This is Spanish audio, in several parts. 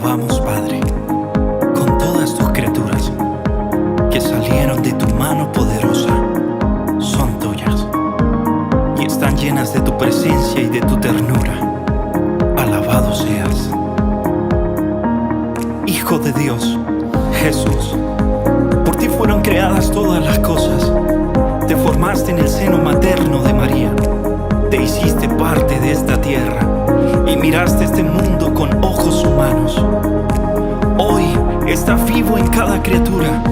alabamos, Padre, con todas tus criaturas que salieron de tu mano poderosa. Son tuyas y están llenas de tu presencia y de tu ternura. Alabado seas. Hijo de Dios, Jesús, por ti fueron creadas todas las cosas. Te formaste en el seno materno de María. Te hiciste parte de esta tierra y miraste este mundo con ojos humanos. Hoy estás vivo en cada criatura,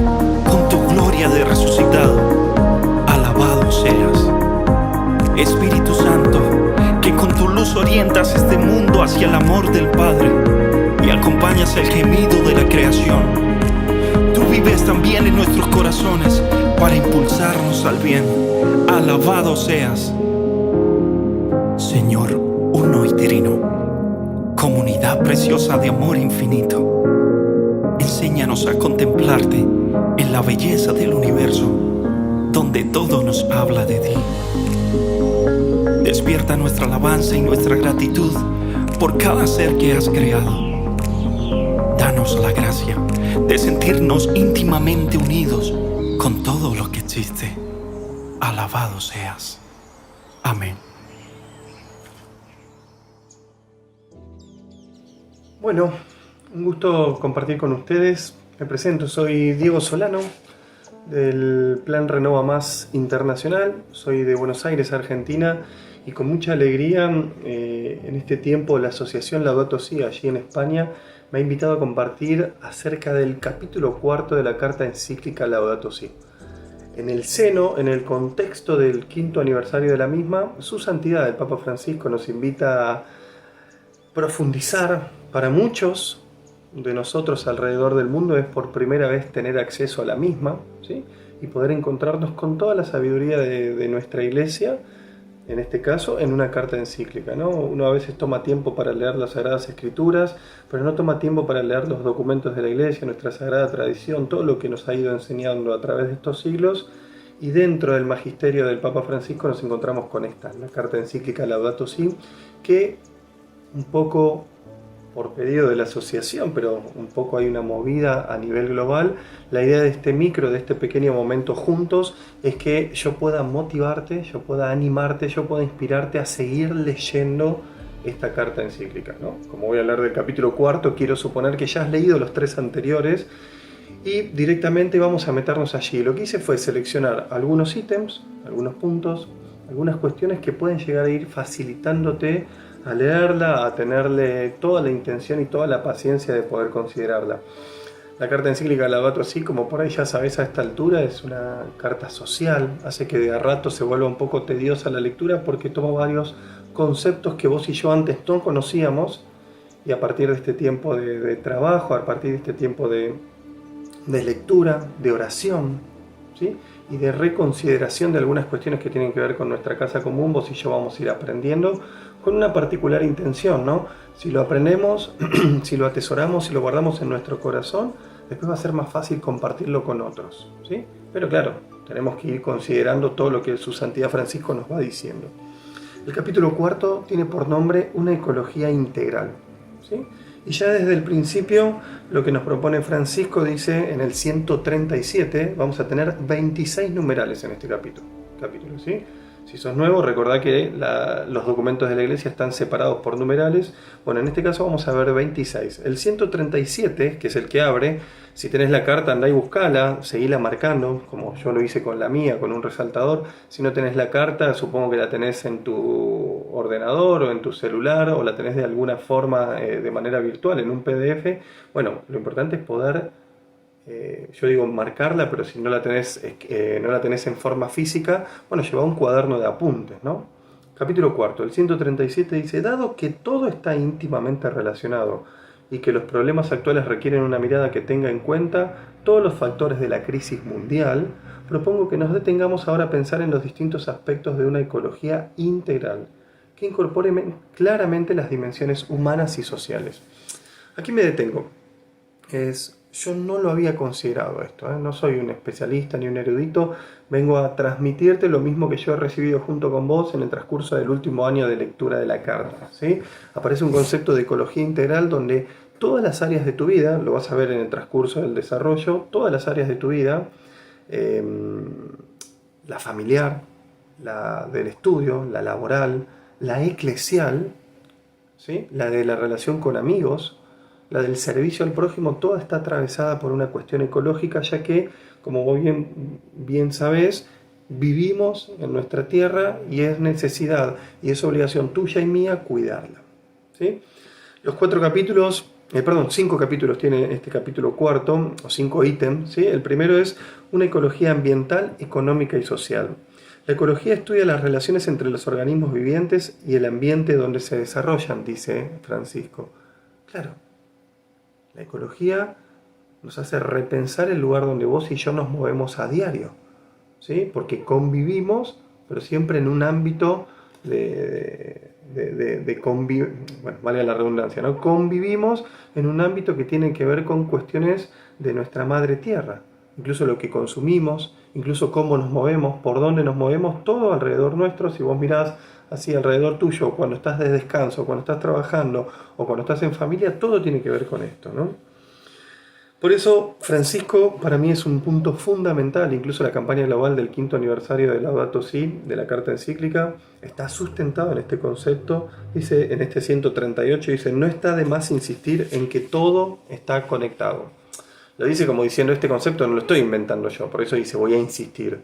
con tu gloria de resucitado. Alabado seas. Espíritu Santo, que con tu luz orientas este mundo hacia el amor del Padre y acompañas el gemido de la creación. Tú vives también en nuestros corazones para impulsarnos al bien. Alabado seas. Señor, uno y trino, comunidad preciosa de amor infinito, enséñanos a contemplarte en la belleza del universo, donde todo nos habla de ti. Despierta nuestra alabanza y nuestra gratitud por cada ser que has creado. Danos la gracia de sentirnos íntimamente unidos con todo lo que existe. Alabado seas. Amén. Bueno, un gusto compartir con ustedes. Me presento, soy Diego Solano, del Plan Renova Más Internacional. Soy de Buenos Aires, Argentina, y con mucha alegría en este tiempo la Asociación Laudato Si, allí en España, me ha invitado a compartir acerca del capítulo 4 de la carta encíclica Laudato Si. En el seno, en el contexto del 5º aniversario de la misma, Su Santidad el Papa Francisco nos invita a profundizar. Para muchos de nosotros alrededor del mundo es por primera vez tener acceso a la misma, ¿sí? Y poder encontrarnos con toda la sabiduría de nuestra Iglesia, en este caso en una carta encíclica, ¿no? Uno a veces toma tiempo para leer las Sagradas Escrituras, pero no toma tiempo para leer los documentos de la Iglesia, nuestra sagrada tradición, todo lo que nos ha ido enseñando a través de estos siglos. Y dentro del magisterio del Papa Francisco nos encontramos con esta, la carta encíclica Laudato Si, que un poco por pedido de la asociación, pero un poco hay una movida a nivel global. La idea de este de este pequeño momento juntos, es que yo pueda motivarte, yo pueda animarte, yo pueda inspirarte a seguir leyendo esta carta encíclica, ¿no? Como voy a hablar del capítulo 4, quiero suponer que ya has leído los 3 anteriores y directamente vamos a meternos allí. Lo que hice fue seleccionar algunos ítems, algunos puntos, algunas cuestiones que pueden llegar a ir facilitándote a leerla, a tenerle toda la intención y toda la paciencia de poder considerarla. La carta encíclica Laudato Si, como por ahí ya sabes a esta altura, es una carta social, hace que de a rato se vuelva un poco tediosa la lectura porque toma varios conceptos que vos y yo antes no conocíamos, y a partir de este tiempo de trabajo, a partir de este tiempo de lectura, de oración, ¿sí? Y de reconsideración de algunas cuestiones que tienen que ver con nuestra casa común, vos y yo vamos a ir aprendiendo con una particular intención, ¿no? Si lo aprendemos, si lo atesoramos, si lo guardamos en nuestro corazón, después va a ser más fácil compartirlo con otros, ¿sí? Pero claro, tenemos que ir considerando todo lo que Su Santidad Francisco nos va diciendo. El capítulo 4 tiene por nombre Una ecología integral, ¿sí? Y ya desde el principio lo que nos propone Francisco dice en el 137, vamos a tener 26 numerales en este capítulo, ¿sí? Si sos nuevo, recordá que los documentos de la Iglesia están separados por numerales. Bueno, en este caso vamos a ver 26. El 137, que es el que abre, si tenés la carta andá y buscala, seguila marcando, como yo lo hice con la mía, con un resaltador. Si no tenés la carta, supongo que la tenés en tu ordenador o en tu celular, o la tenés de alguna forma de manera virtual, en un PDF. Bueno, lo importante es poder... yo digo marcarla, pero si no la tenés en forma física, bueno, lleva un cuaderno de apuntes, ¿no? Capítulo 4, el 137 dice: dado que todo está íntimamente relacionado y que los problemas actuales requieren una mirada que tenga en cuenta todos los factores de la crisis mundial, propongo que nos detengamos ahora a pensar en los distintos aspectos de una ecología integral que incorpore claramente las dimensiones humanas y sociales. Aquí me detengo. Yo no lo había considerado esto, ¿eh? No soy un especialista ni un erudito, vengo a transmitirte lo mismo que yo he recibido junto con vos en el transcurso del último año de lectura de la carta, ¿sí? Aparece un concepto de ecología integral donde todas las áreas de tu vida, lo vas a ver en el transcurso del desarrollo, todas las áreas de tu vida, la familiar, la del estudio, la laboral, la eclesial, ¿sí? La de la relación con amigos, la del servicio al prójimo, toda está atravesada por una cuestión ecológica, ya que, como vos bien sabés, vivimos en nuestra tierra y es necesidad y es obligación tuya y mía cuidarla, ¿sí? Los 5 capítulos tiene este capítulo cuarto, o 5 ítems, ¿sí? El primero es una ecología ambiental, económica y social. La ecología estudia las relaciones entre los organismos vivientes y el ambiente donde se desarrollan, dice Francisco. Claro, la ecología nos hace repensar el lugar donde vos y yo nos movemos a diario, ¿sí? Porque convivimos, pero siempre en un ámbito bueno, vale la redundancia, ¿no? Convivimos en un ámbito que tiene que ver con cuestiones de nuestra madre tierra, incluso lo que consumimos, incluso cómo nos movemos, por dónde nos movemos, todo alrededor nuestro. Si vos mirás así alrededor tuyo, cuando estás de descanso, cuando estás trabajando o cuando estás en familia, todo tiene que ver con esto, ¿no? Por eso, Francisco para mí es un punto fundamental. Incluso la campaña global del 5º aniversario de Laudato Si, de la carta encíclica, está sustentado en este concepto. Dice en este 138, dice, no está de más insistir en que todo está conectado. Lo dice como diciendo, este concepto no lo estoy inventando yo, por eso dice, voy a insistir,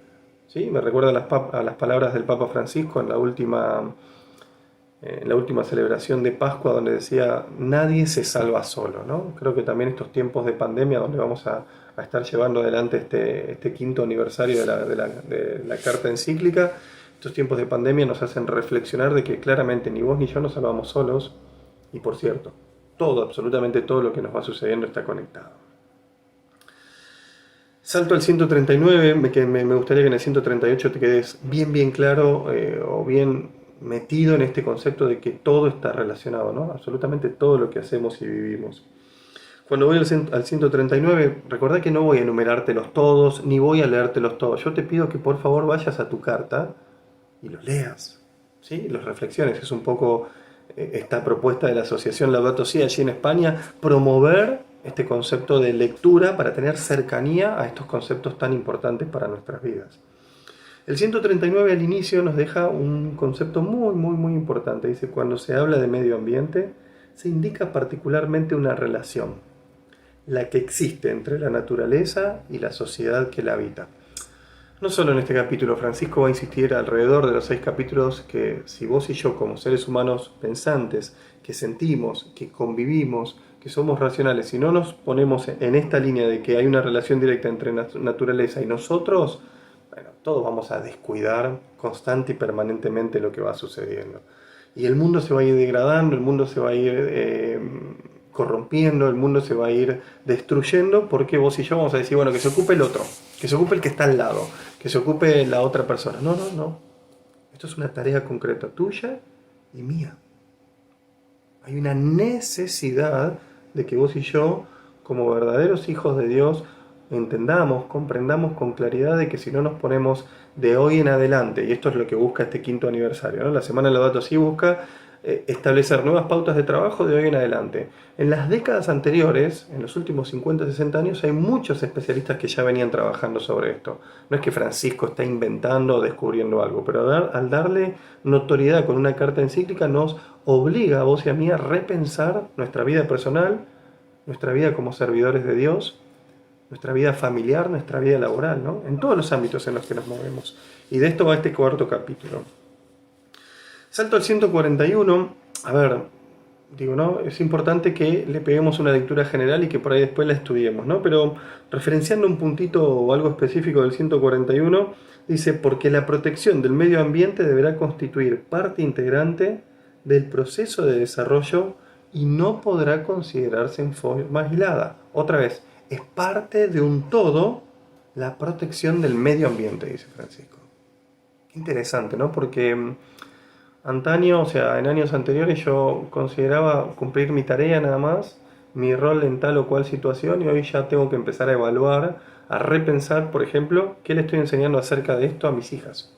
¿sí? Me recuerda a las palabras del Papa Francisco en la última celebración de Pascua, donde decía, nadie se salva solo, ¿no? Creo que también estos tiempos de pandemia, donde vamos a estar llevando adelante este 5º aniversario de la carta encíclica, estos tiempos de pandemia nos hacen reflexionar de que claramente ni vos ni yo nos salvamos solos, y por cierto, absolutamente todo lo que nos va sucediendo está conectado. Salto al 139, que me gustaría que en el 138 te quedes bien claro o bien metido en este concepto de que todo está relacionado, ¿no? Absolutamente todo lo que hacemos y vivimos. Cuando voy al 139, recordá que no voy a enumerártelos todos, ni voy a leértelos todos. Yo te pido que por favor vayas a tu carta y los leas, ¿sí? Los reflexiones. Es un poco esta propuesta de la Asociación Laudato Si allí en España, promover este concepto de lectura para tener cercanía a estos conceptos tan importantes para nuestras vidas. El 139 al inicio nos deja un concepto muy importante. Dice, cuando se habla de medio ambiente, se indica particularmente una relación, la que existe entre la naturaleza y la sociedad que la habita. No solo en este capítulo, Francisco va a insistir alrededor de los 6 capítulos que si vos y yo como seres humanos pensantes, que sentimos, que convivimos, que somos racionales, si no nos ponemos en esta línea de que hay una relación directa entre naturaleza y nosotros, bueno, todos vamos a descuidar constante y permanentemente lo que va sucediendo. Y el mundo se va a ir degradando, el mundo se va a ir corrompiendo, el mundo se va a ir destruyendo, porque vos y yo vamos a decir, bueno, que se ocupe el otro, que se ocupe el que está al lado, que se ocupe la otra persona. No. Esto es una tarea concreta tuya y mía. Hay una necesidad de que vos y yo, como verdaderos hijos de Dios, entendamos, comprendamos con claridad de que si no nos ponemos de hoy en adelante, y esto es lo que busca este 5º aniversario, ¿no? La Semana Laudato Si busca establecer nuevas pautas de trabajo de hoy en adelante. En las décadas anteriores, en los últimos 50, 60 años, hay muchos especialistas que ya venían trabajando sobre esto. No es que Francisco está inventando o descubriendo algo, pero al darle notoriedad con una carta encíclica nos obliga a vos y a mí a repensar nuestra vida personal, nuestra vida como servidores de Dios, nuestra vida familiar, nuestra vida laboral, ¿no? En todos los ámbitos en los que nos movemos. Y de esto va este 4º capítulo. Salto al 141. A ver, ¿no? Es importante que le peguemos una lectura general y que por ahí después la estudiemos, ¿no? Pero referenciando un puntito o algo específico del 141, dice, porque la protección del medio ambiente deberá constituir parte integrante del proceso de desarrollo y no podrá considerarse en forma aislada. Otra vez, es parte de un todo la protección del medio ambiente, dice Francisco. Qué interesante, ¿no? Porque antaño, o sea, en años anteriores yo consideraba cumplir mi tarea nada más, mi rol en tal o cual situación, y hoy ya tengo que empezar a evaluar, a repensar, por ejemplo, qué le estoy enseñando acerca de esto a mis hijas,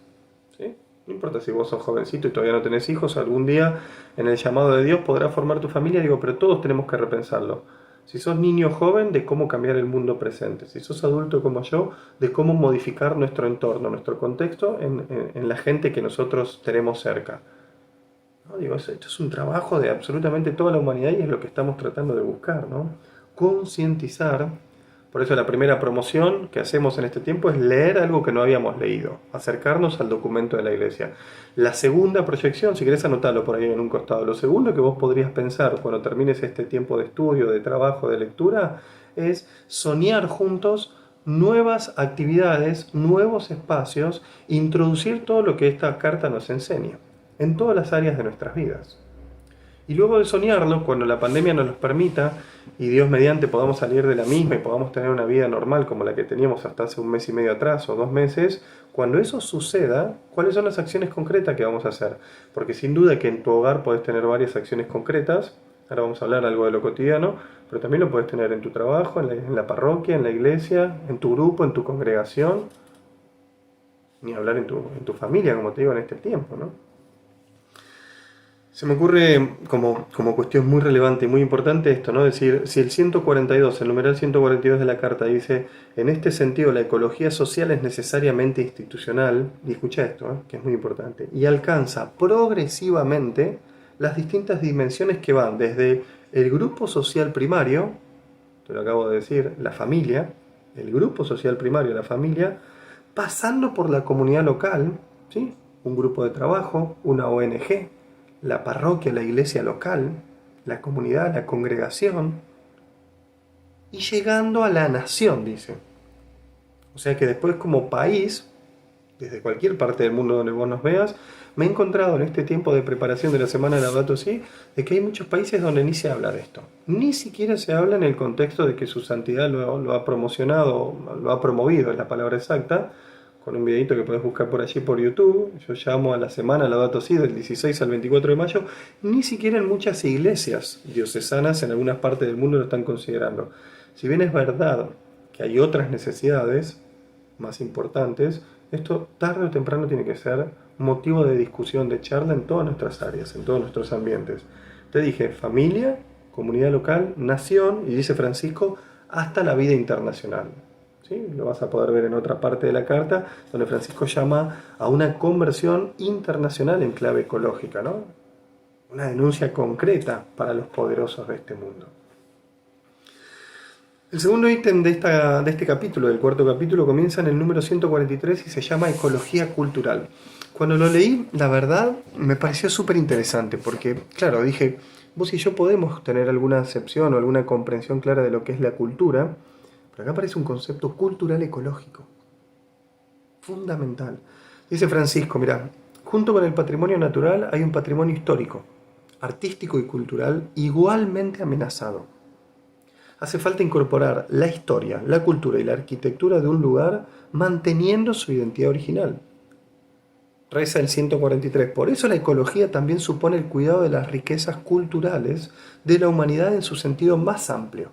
¿sí? No importa si vos sos jovencito y todavía no tenés hijos, algún día en el llamado de Dios podrás formar tu familia, digo, pero todos tenemos que repensarlo. Si sos niño joven, de cómo cambiar el mundo presente. Si sos adulto como yo, de cómo modificar nuestro entorno, nuestro contexto en la gente que nosotros tenemos cerca. ¿No? Digo, esto es un trabajo de absolutamente toda la humanidad y es lo que estamos tratando de buscar, ¿no? Concientizar. Por eso la primera promoción que hacemos en este tiempo es leer algo que no habíamos leído, acercarnos al documento de la Iglesia. La segunda proyección, si querés anotarlo por ahí en un costado, lo segundo que vos podrías pensar cuando termines este tiempo de estudio, de trabajo, de lectura, es soñar juntos nuevas actividades, nuevos espacios, introducir todo lo que esta carta nos enseña, en todas las áreas de nuestras vidas. Y luego de soñarlo, cuando la pandemia nos los permita y Dios mediante podamos salir de la misma y podamos tener una vida normal como la que teníamos hasta hace 1 mes y medio atrás o 2 meses, cuando eso suceda, ¿cuáles son las acciones concretas que vamos a hacer? Porque sin duda que en tu hogar podés tener varias acciones concretas, ahora vamos a hablar algo de lo cotidiano, pero también lo podés tener en tu trabajo, en la parroquia, en la iglesia, en tu grupo, en tu congregación, ni hablar en tu familia, como te digo, en este tiempo, ¿no? Se me ocurre como cuestión muy relevante y muy importante esto, ¿no? Es decir, si el 142, el numeral 142 de la carta dice, en este sentido la ecología social es necesariamente institucional, y escucha esto, que es muy importante, y alcanza progresivamente las distintas dimensiones que van desde el grupo social primario, te lo acabo de decir, la familia, el grupo social primario, la familia, pasando por la comunidad local, ¿sí? Un grupo de trabajo, una ONG, la parroquia, la iglesia local, la comunidad, la congregación, y llegando a la nación, dice. O sea que después como país, desde cualquier parte del mundo donde vos nos veas, me he encontrado en este tiempo de preparación de la Semana de Laudato Si, de que hay muchos países donde ni se habla de esto. Ni siquiera se habla en el contexto de que su santidad lo ha promocionado, lo ha promovido, es la palabra exacta, con un videito que podés buscar por allí por YouTube. Yo llamo a la Semana Laudato Si del 16 al 24 de mayo. Ni siquiera en muchas iglesias diocesanas en algunas partes del mundo lo están considerando. Si bien es verdad que hay otras necesidades más importantes, esto tarde o temprano tiene que ser motivo de discusión, de charla en todas nuestras áreas, en todos nuestros ambientes. Te dije familia, comunidad local, nación, y dice Francisco, hasta la vida internacional. ¿Sí? Lo vas a poder ver en otra parte de la carta, donde Francisco llama a una conversión internacional en clave ecológica, ¿no? Una denuncia concreta para los poderosos de este mundo. El segundo ítem de este capítulo, del cuarto capítulo, comienza en el número 143 y se llama Ecología Cultural. Cuando lo leí, la verdad, me pareció súper interesante, porque, claro, dije, vos y yo podemos tener alguna acepción o alguna comprensión clara de lo que es la cultura, pero acá aparece un concepto cultural ecológico, fundamental. Dice Francisco, mirá, junto con el patrimonio natural hay un patrimonio histórico, artístico y cultural igualmente amenazado. Hace falta incorporar la historia, la cultura y la arquitectura de un lugar manteniendo su identidad original. Reza el 143. Por eso la ecología también supone el cuidado de las riquezas culturales de la humanidad en su sentido más amplio.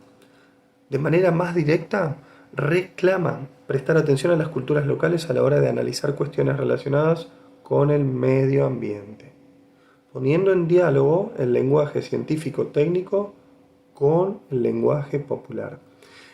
De manera más directa, reclama prestar atención a las culturas locales a la hora de analizar cuestiones relacionadas con el medio ambiente, poniendo en diálogo el lenguaje científico-técnico con el lenguaje popular.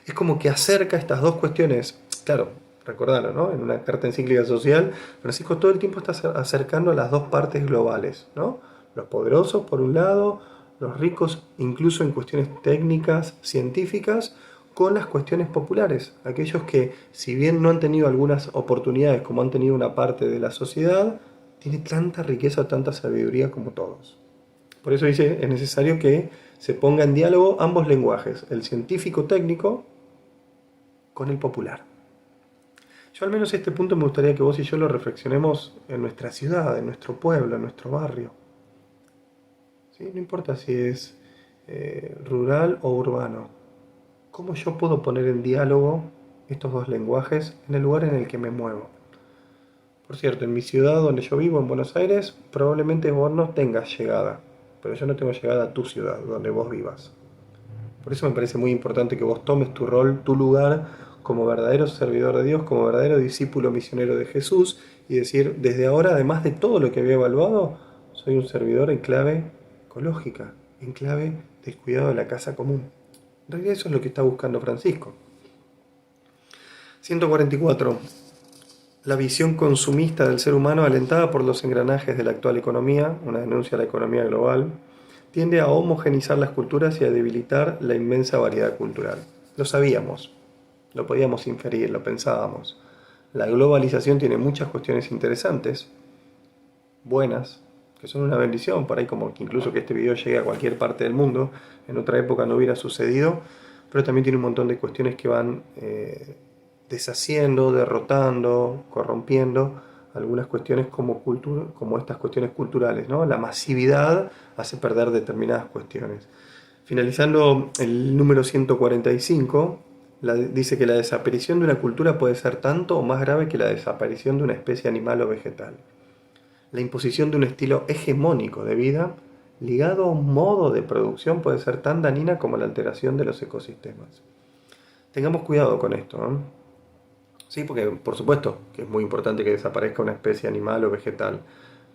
Es como que acerca estas dos cuestiones, claro, recordalo, ¿no? En una carta encíclica social, Francisco todo el tiempo está acercando a las dos partes globales, ¿no? Los poderosos por un lado, los ricos incluso en cuestiones técnicas, científicas, con las cuestiones populares, aquellos que si bien no han tenido algunas oportunidades como han tenido una parte de la sociedad, tiene tanta riqueza, tanta sabiduría como todos. Por eso dice, es necesario que se ponga en diálogo ambos lenguajes, el científico-técnico con el popular. Yo al menos este punto me gustaría que vos y yo lo reflexionemos en nuestra ciudad, en nuestro pueblo, en nuestro barrio. ¿Sí? No importa si es rural o urbano. ¿Cómo yo puedo poner en diálogo estos dos lenguajes en el lugar en el que me muevo? Por cierto, en mi ciudad donde yo vivo, en Buenos Aires, probablemente vos no tengas llegada, pero yo no tengo llegada a tu ciudad, donde vos vivas. Por eso me parece muy importante que vos tomes tu rol, tu lugar, como verdadero servidor de Dios, como verdadero discípulo misionero de Jesús, y decir, desde ahora, además de todo lo que había evaluado, soy un servidor en clave ecológica, en clave del cuidado de la casa común. En realidad eso es lo que está buscando Francisco. 144. La visión consumista del ser humano, alentada por los engranajes de la actual economía, una denuncia a la economía global, tiende a homogeneizar las culturas y a debilitar la inmensa variedad cultural. Lo sabíamos, lo podíamos inferir, lo pensábamos. La globalización tiene muchas cuestiones interesantes, buenas, que son una bendición, por ahí como que incluso que este video llegue a cualquier parte del mundo, en otra época no hubiera sucedido, pero también tiene un montón de cuestiones que van deshaciendo, derrotando, corrompiendo algunas cuestiones como estas cuestiones culturales, ¿no? La masividad hace perder determinadas cuestiones. Finalizando el número 145, dice que la desaparición de una cultura puede ser tanto o más grave que la desaparición de una especie animal o vegetal. La imposición de un estilo hegemónico de vida ligado a un modo de producción puede ser tan dañina como la alteración de los ecosistemas. Tengamos cuidado con esto, ¿no? Sí, porque por supuesto que es muy importante que desaparezca una especie animal o vegetal,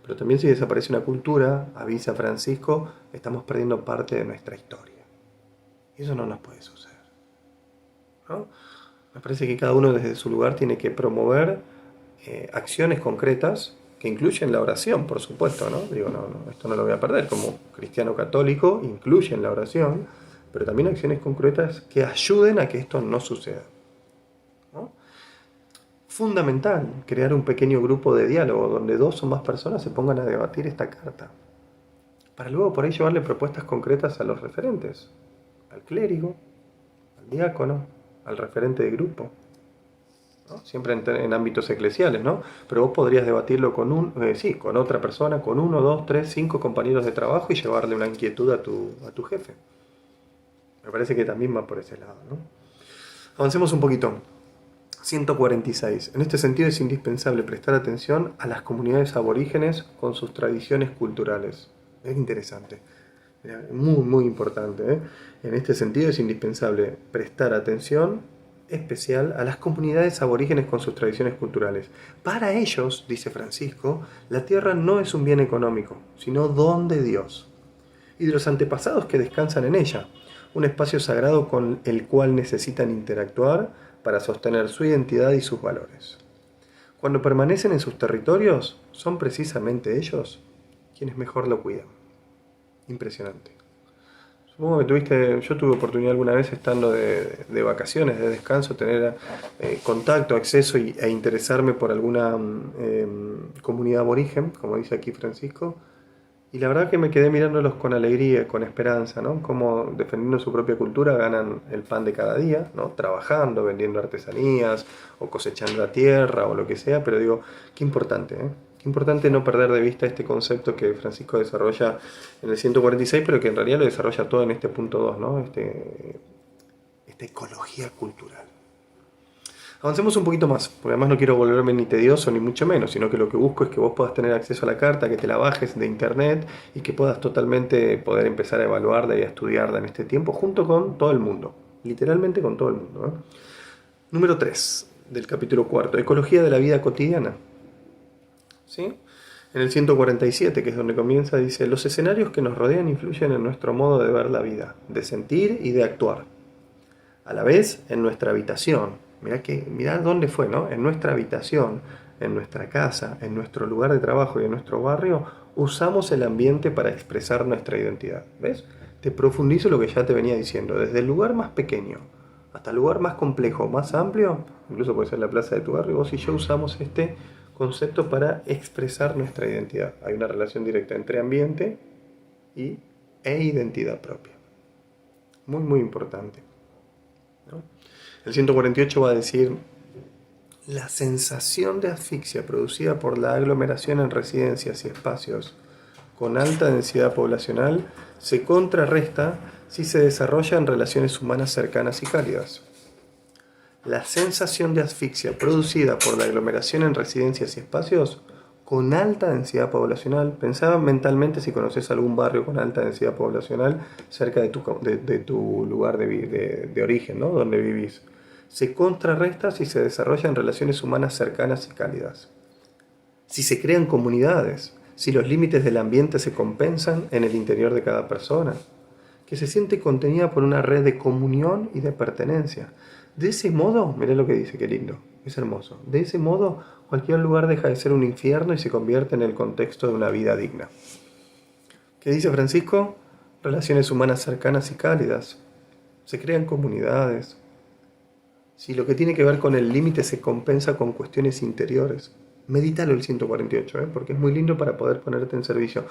pero también si desaparece una cultura, avisa Francisco, estamos perdiendo parte de nuestra historia. Y eso no nos puede suceder, ¿no? Me parece que cada uno desde su lugar tiene que promover acciones concretas que incluyen la oración, por supuesto, ¿no? Digo, no, esto no lo voy a perder. Como cristiano católico, incluyen la oración, pero también acciones concretas que ayuden a que esto no suceda, ¿no? Fundamental crear un pequeño grupo de diálogo donde 2 o más personas se pongan a debatir esta carta, para luego por ahí llevarle propuestas concretas a los referentes, al clérigo, al diácono, al referente de grupo, ¿no? Siempre en ámbitos eclesiales, ¿no? Pero vos podrías debatirlo con con otra persona, con 1, 2, 3, 5 compañeros de trabajo y llevarle una inquietud a tu jefe. Me parece que también va por ese lado, ¿no? Avancemos un poquito. 146. En este sentido es indispensable prestar atención a las comunidades aborígenes con sus tradiciones culturales. Es interesante. Muy, muy importante, ¿eh? En este sentido es indispensable prestar atención especial a las comunidades aborígenes con sus tradiciones culturales. Para ellos, dice Francisco, la tierra no es un bien económico, sino don de Dios y de los antepasados que descansan en ella, un espacio sagrado con el cual necesitan interactuar para sostener su identidad y sus valores. Cuando permanecen en sus territorios, son precisamente ellos quienes mejor lo cuidan. Impresionante. Supongo que yo tuve oportunidad alguna vez estando de vacaciones, de descanso, tener contacto, acceso e interesarme por alguna comunidad aborigen, como dice aquí Francisco, y la verdad que me quedé mirándolos con alegría, con esperanza, ¿no? Cómo defendiendo su propia cultura ganan el pan de cada día, ¿no? Trabajando, vendiendo artesanías o cosechando la tierra o lo que sea, pero digo, qué importante, ¿eh? Qué importante no perder de vista este concepto que Francisco desarrolla en el 146, pero que en realidad lo desarrolla todo en este punto 2, ¿no? Esta ecología cultural. Avancemos un poquito más, porque además no quiero volverme ni tedioso ni mucho menos, sino que lo que busco es que vos puedas tener acceso a la carta, que te la bajes de internet y que puedas totalmente poder empezar a evaluarla y a estudiarla en este tiempo junto con todo el mundo, literalmente con todo el mundo, ¿eh? Número 3 del capítulo 4, Ecología de la vida cotidiana. ¿Sí? En el 147, que es donde comienza, dice: los escenarios que nos rodean influyen en nuestro modo de ver la vida, de sentir y de actuar. A la vez, en nuestra habitación. Mirá dónde fue, ¿no? En nuestra habitación, en nuestra casa, en nuestro lugar de trabajo y en nuestro barrio, usamos el ambiente para expresar nuestra identidad. ¿Ves? Te profundizo lo que ya te venía diciendo. Desde el lugar más pequeño hasta el lugar más complejo, más amplio, incluso puede ser la plaza de tu barrio, vos y yo usamos este concepto para expresar nuestra identidad. Hay una relación directa entre ambiente e identidad propia. Muy, muy importante, ¿no? El 148 va a decir: la sensación de asfixia producida por la aglomeración en residencias y espacios con alta densidad poblacional se contrarresta si se desarrolla en relaciones humanas cercanas y cálidas. La sensación de asfixia producida por la aglomeración en residencias y espacios con alta densidad poblacional. Pensaba mentalmente si conoces algún barrio con alta densidad poblacional cerca de tu lugar de origen, ¿no? Donde vivís. Se contrarresta si se desarrolla en relaciones humanas cercanas y cálidas. si se crean comunidades, si los límites del ambiente se compensan en el interior de cada persona, que se siente contenida por una red de comunión y de pertenencia. De ese modo, mirá lo que dice, qué lindo, es hermoso. De ese modo, cualquier lugar deja de ser un infierno y se convierte en el contexto de una vida digna. ¿Qué dice Francisco? Relaciones humanas cercanas y cálidas. Se crean comunidades. Si lo que tiene que ver con el límite se compensa con cuestiones interiores. Medítalo el 148, porque es muy lindo para poder ponerte en servicio.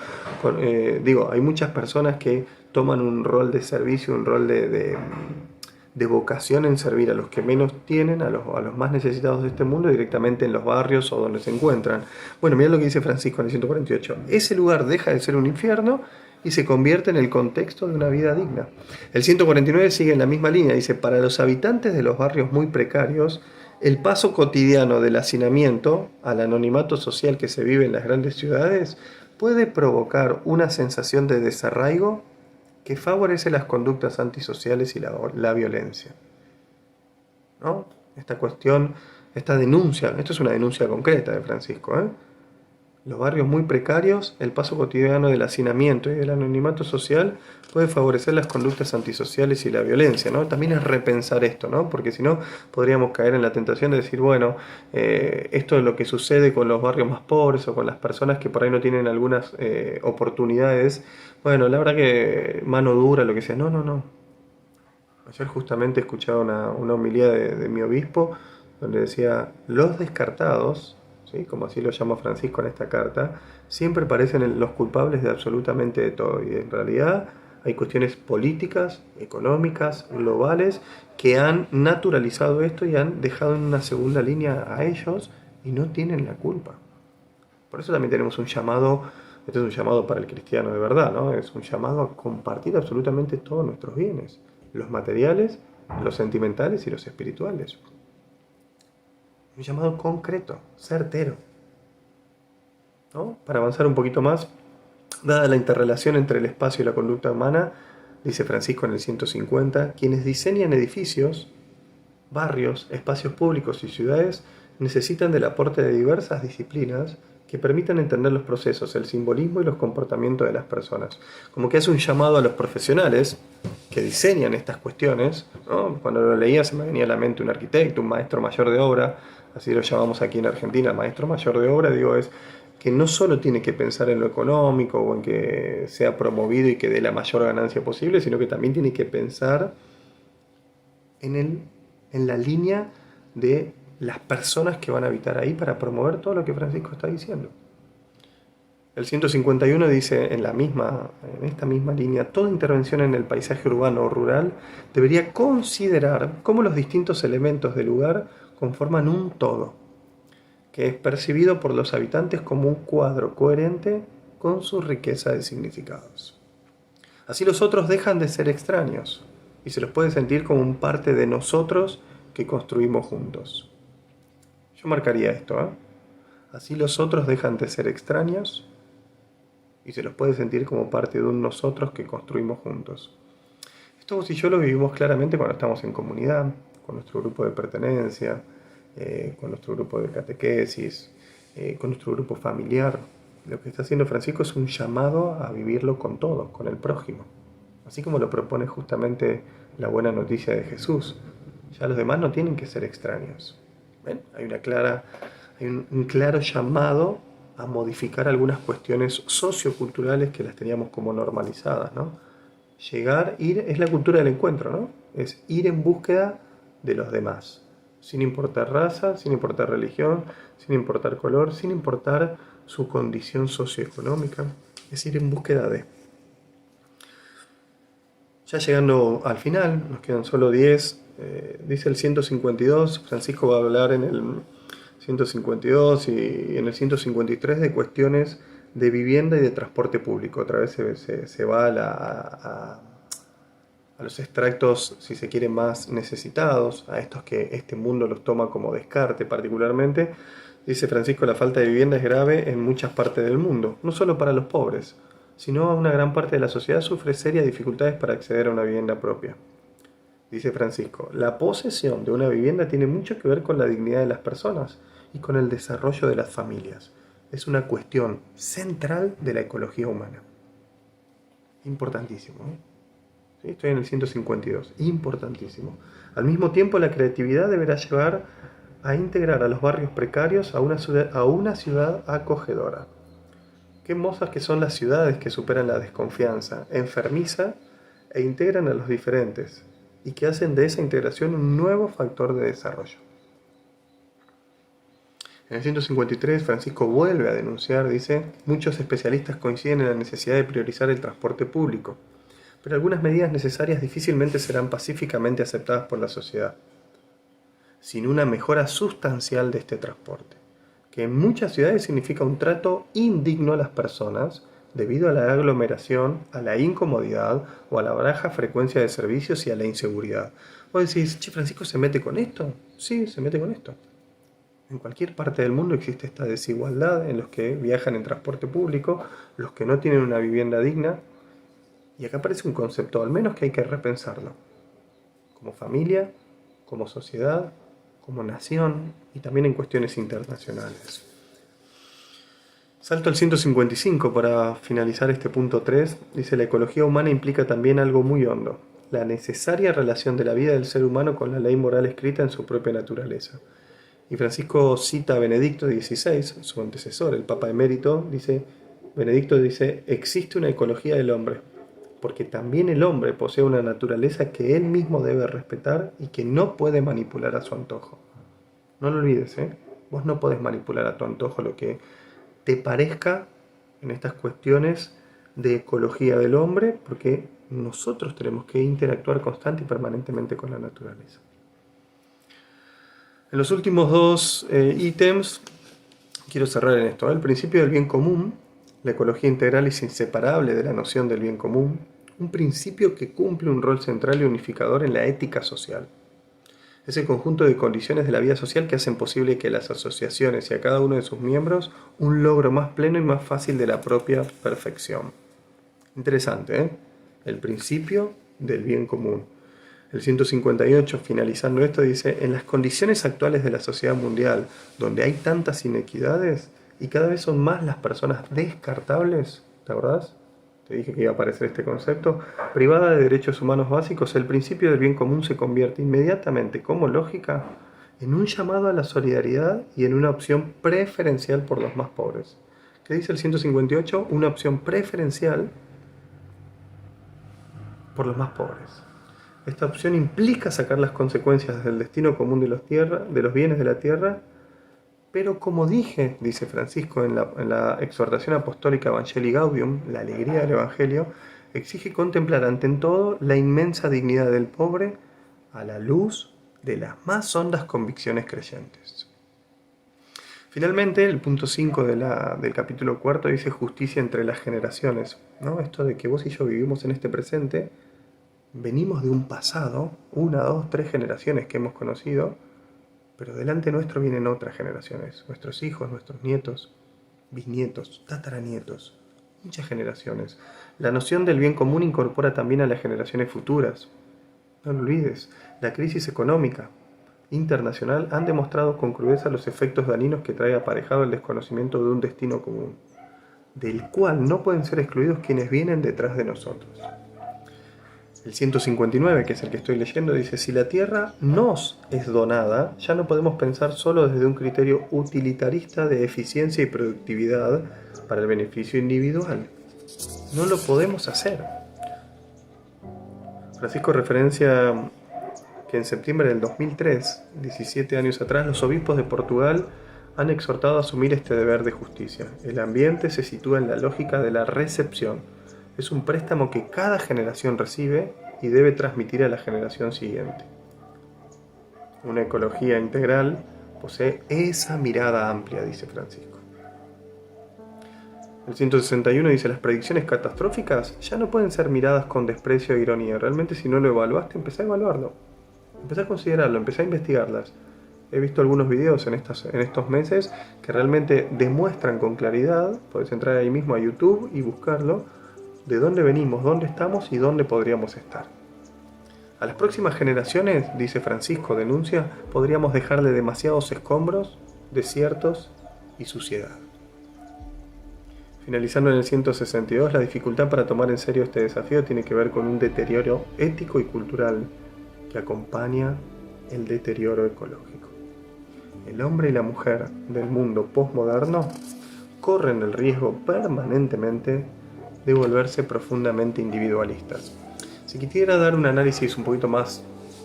Hay muchas personas que toman un rol de servicio, un rol de vocación en servir a los que menos tienen, a los más necesitados de este mundo, directamente en los barrios o donde se encuentran. Bueno, mirá lo que dice Francisco en el 148. Ese lugar deja de ser un infierno y se convierte en el contexto de una vida digna. El 149 sigue en la misma línea, dice, para los habitantes de los barrios muy precarios, el paso cotidiano del hacinamiento al anonimato social que se vive en las grandes ciudades puede provocar una sensación de desarraigo que favorece las conductas antisociales y la violencia. ¿No? Esta cuestión, esta denuncia, esto es una denuncia concreta de Francisco, Los barrios muy precarios, el paso cotidiano del hacinamiento y del anonimato social puede favorecer las conductas antisociales y la violencia, ¿no? También es repensar esto, ¿no? Porque si no, podríamos caer en la tentación de decir, bueno, esto es lo que sucede con los barrios más pobres o con las personas que por ahí no tienen algunas oportunidades. Bueno, la verdad que mano dura, lo que sea. No. Ayer justamente escuchaba una homilía de mi obispo donde decía, los descartados, ¿sí?, como así lo llama Francisco en esta carta, siempre parecen los culpables de absolutamente de todo. Y en realidad hay cuestiones políticas, económicas, globales, que han naturalizado esto y han dejado en una segunda línea a ellos y no tienen la culpa. Por eso también tenemos un llamado, este es un llamado para el cristiano de verdad, ¿no? Es un llamado a compartir absolutamente todos nuestros bienes, los materiales, los sentimentales y los espirituales. Un llamado concreto, certero, ¿no? Para avanzar un poquito más, dada la interrelación entre el espacio y la conducta humana, dice Francisco en el 150, quienes diseñan edificios, barrios, espacios públicos y ciudades necesitan del aporte de diversas disciplinas que permitan entender los procesos, el simbolismo y los comportamientos de las personas. Como que hace un llamado a los profesionales que diseñan estas cuestiones, ¿no? Cuando lo leía se me venía a la mente un arquitecto, un maestro mayor de obra, así lo llamamos aquí en Argentina, maestro mayor de obra, es que no solo tiene que pensar en lo económico o en que sea promovido y que dé la mayor ganancia posible, sino que también tiene que pensar en la línea de las personas que van a habitar ahí para promover todo lo que Francisco está diciendo. El 151 dice en esta misma línea, toda intervención en el paisaje urbano o rural debería considerar cómo los distintos elementos del lugar conforman un todo, que es percibido por los habitantes como un cuadro coherente con su riqueza de significados. Así los otros dejan de ser extraños y se los puede sentir como un parte de nosotros que construimos juntos. Yo marcaría esto, Así los otros dejan de ser extraños y se los puede sentir como parte de un nosotros que construimos juntos. Esto vos y yo lo vivimos claramente cuando estamos en comunidad, con nuestro grupo de pertenencia, con nuestro grupo de catequesis, con nuestro grupo familiar. Lo que está haciendo Francisco es un llamado a vivirlo con todos, con el prójimo. Así como lo propone justamente la buena noticia de Jesús. Ya los demás no tienen que ser extraños. ¿Ven? Hay un claro llamado a modificar algunas cuestiones socioculturales que las teníamos como normalizadas, ¿no? Ir, es la cultura del encuentro, ¿no? Es ir en búsqueda de los demás, sin importar raza, sin importar religión, sin importar color, sin importar su condición socioeconómica, es ir en búsqueda de. Ya llegando al final, nos quedan solo 10, dice el 152, Francisco va a hablar en el 152 y en el 153 de cuestiones de vivienda y de transporte público. Otra vez se va a los extractos, si se quiere, más necesitados, a estos que este mundo los toma como descarte particularmente. Dice Francisco, la falta de vivienda es grave en muchas partes del mundo, no solo para los pobres, sino una gran parte de la sociedad sufre serias dificultades para acceder a una vivienda propia. Dice Francisco, la posesión de una vivienda tiene mucho que ver con la dignidad de las personas y con el desarrollo de las familias. es una cuestión central de la ecología humana. Importantísimo, ¿eh? ¿Sí? Estoy en el 152. Importantísimo. Al mismo tiempo, la creatividad deberá llevar a integrar a los barrios precarios a una ciudad acogedora. Qué hermosas que son las ciudades que superan la desconfianza enfermiza e integran a los diferentes y que hacen de esa integración un nuevo factor de desarrollo. En el 153, Francisco vuelve a denunciar, dice, muchos especialistas coinciden en la necesidad de priorizar el transporte público, pero algunas medidas necesarias difícilmente serán pacíficamente aceptadas por la sociedad, sin una mejora sustancial de este transporte, que en muchas ciudades significa un trato indigno a las personas debido a la aglomeración, a la incomodidad o a la baja frecuencia de servicios y a la inseguridad. Vos decís, che, ¿Francisco se mete con esto? Sí, se mete con esto. En cualquier parte del mundo existe esta desigualdad en los que viajan en transporte público, los que no tienen una vivienda digna, y acá aparece un concepto, al menos que hay que repensarlo, como familia, como sociedad, como nación y también en cuestiones internacionales. Salto al 155 para finalizar este punto 3. Dice, la ecología humana implica también algo muy hondo, la necesaria relación de la vida del ser humano con la ley moral escrita en su propia naturaleza. Y Francisco cita a Benedicto XVI, su antecesor, el Papa Emérito, Benedicto dice, existe una ecología del hombre, porque también el hombre posee una naturaleza que él mismo debe respetar y que no puede manipular a su antojo. No lo olvides, vos no podés manipular a tu antojo lo que te parezca en estas cuestiones de ecología del hombre, porque nosotros tenemos que interactuar constante y permanentemente con la naturaleza. En los últimos dos ítems quiero cerrar en esto. El principio del bien común. La ecología integral es inseparable de la noción del bien común, un principio que cumple un rol central y unificador en la ética social. Es el conjunto de condiciones de la vida social que hacen posible que las asociaciones y a cada uno de sus miembros un logro más pleno y más fácil de la propia perfección. Interesante, ¿eh? El principio del bien común. El 158, finalizando esto, dice, en las condiciones actuales de la sociedad mundial, donde hay tantas inequidades y cada vez son más las personas descartables, ¿te acordás? Te dije que iba a aparecer este concepto, privada de derechos humanos básicos, el principio del bien común se convierte inmediatamente, como lógica, en un llamado a la solidaridad y en una opción preferencial por los más pobres. ¿Qué dice el 158? Una opción preferencial por los más pobres. Esta opción implica sacar las consecuencias del destino común de los bienes de la tierra, pero como dije, dice Francisco en la exhortación apostólica Evangelii Gaudium, la alegría del Evangelio, exige contemplar ante todo la inmensa dignidad del pobre a la luz de las más hondas convicciones creyentes. Finalmente, el punto 5 del capítulo 4 dice justicia entre las generaciones, ¿no? Esto de que vos y yo vivimos en este presente, venimos de un pasado, 1, 2, 3 generaciones que hemos conocido, pero delante nuestro vienen otras generaciones, nuestros hijos, nuestros nietos, bisnietos, tataranietos, muchas generaciones. La noción del bien común incorpora también a las generaciones futuras. No lo olvides, la crisis económica internacional han demostrado con crudeza los efectos dañinos que trae aparejado el desconocimiento de un destino común, del cual no pueden ser excluidos quienes vienen detrás de nosotros. El 159, que es el que estoy leyendo, dice, si la tierra nos es donada, ya no podemos pensar solo desde un criterio utilitarista de eficiencia y productividad para el beneficio individual. No lo podemos hacer. Francisco referencia que en septiembre del 2003, 17 años atrás, los obispos de Portugal han exhortado a asumir este deber de justicia. El ambiente se sitúa en la lógica de la recepción. Es un préstamo que cada generación recibe y debe transmitir a la generación siguiente. Una ecología integral posee esa mirada amplia, dice Francisco. El 161 dice, las predicciones catastróficas ya no pueden ser miradas con desprecio e ironía. Realmente si no lo evaluaste, empezá a evaluarlo. Empezá a considerarlo, empezá a investigarlas. He visto algunos videos en estos meses que realmente demuestran con claridad, podés entrar ahí mismo a YouTube y buscarlo, de dónde venimos, dónde estamos y dónde podríamos estar. A las próximas generaciones, dice Francisco, denuncia, podríamos dejarle demasiados escombros, desiertos y suciedad. Finalizando en el 162, la dificultad para tomar en serio este desafío tiene que ver con un deterioro ético y cultural que acompaña el deterioro ecológico. El hombre y la mujer del mundo postmoderno corren el riesgo permanentemente de volverse profundamente individualistas. Si quisiera dar un análisis un poquito más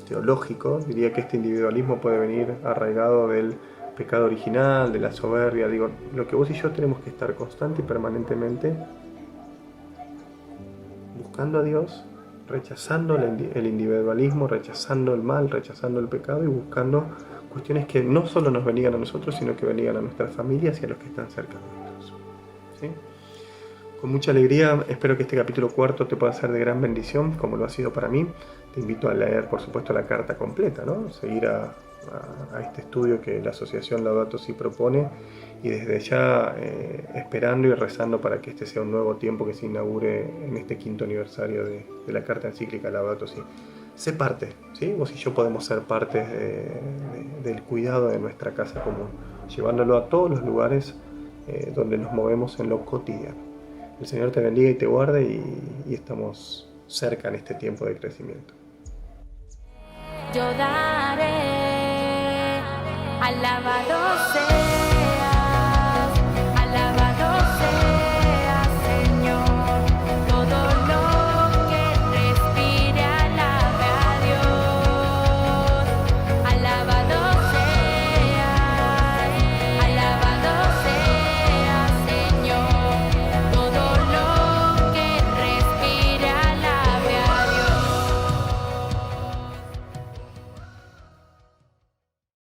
teológico, diría que este individualismo puede venir arraigado del pecado original, de la soberbia. Digo, lo que vos y yo tenemos que estar constante y permanentemente buscando a Dios, rechazando el individualismo, rechazando el mal, rechazando el pecado y buscando cuestiones que no solo nos bendigan a nosotros, sino que bendigan a nuestras familias y a los que están cerca de nosotros. ¿Sí? Con mucha alegría, espero que este capítulo 4 te pueda ser de gran bendición, como lo ha sido para mí. Te invito a leer, por supuesto, la carta completa, ¿no? Seguir a este estudio que la Asociación Laudato Si propone, y desde ya esperando y rezando para que este sea un nuevo tiempo que se inaugure en este 5º aniversario de la carta encíclica Laudato Si. Sé parte, ¿sí? Vos y yo podemos ser parte del cuidado de nuestra casa común, llevándolo a todos los lugares donde nos movemos en lo cotidiano. El Señor te bendiga y te guarde, y estamos cerca en este tiempo de crecimiento. Yo daré, alabado sea.